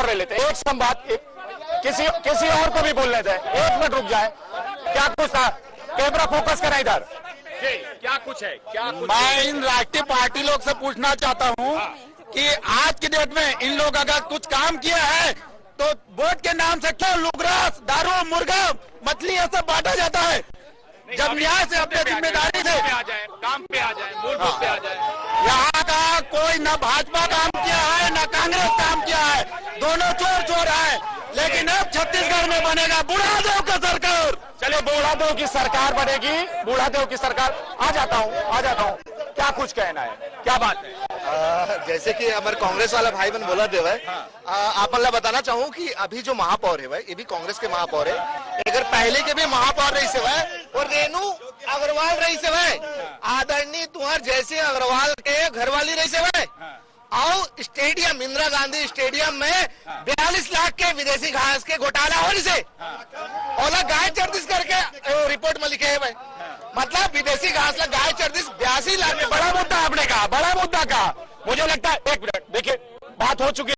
और ले लेते, एक संवाद किसी और को भी बोलने दें, 1 मिनट रुक जाए। क्या कुछ था, कैमरा फोकस करें इधर, क्या कुछ है, क्या कुछ? मैं इन राष्ट्रीय पार्टी लोग से पूछना चाहता हूँ कि आज की डेट में इन लोग अगर कुछ काम किया है तो वोट के नाम से क्यों लुग्रास, दारू, मुर्गा, मछली ये सब बांटा जाता है, जब न्याय से अपने जिम्मेदारी से काम पे आ जाए, मूल मुद्दे पे आ जाए। यहाँ का कोई न भाजपा काम किया है न कांग्रेस काम किया है, दोनों चोर है, लेकिन अब छत्तीसगढ़ में बनेगा बूढ़ादेव का सरकार। चलिए बूढ़ादेव की सरकार बनेगी, बूढ़ादेव की सरकार। आ जाता हूँ, क्या कुछ कहना है, क्या बात है? जैसे कि हमारे कांग्रेस वाला भाई बन बोला दे भाई, आप अल्लाह बताना चाहूँ कि अभी जो महापौर है भाई, ये भी कांग्रेस के महापौर है। अगर पहले के भी महापौर रही से भाई और रेणु अग्रवाल रही से भाई, आदरणीय तुहार जैसे अग्रवाल के घरवाली रही से भाई, और स्टेडियम इंदिरा गांधी स्टेडियम में 42 लाख के विदेशी घास के घोटाला होने से ओला गाय चर्दिश करके रिपोर्ट में लिखे है भाई, मतलब विदेशी घास ला गाय चर्दिश 82 लाख। बड़ा मुद्दा आपने कहा, बड़ा मुद्दा कहा। मुझे लगता है, 1 मिनट देखिए, बात हो चुकी है।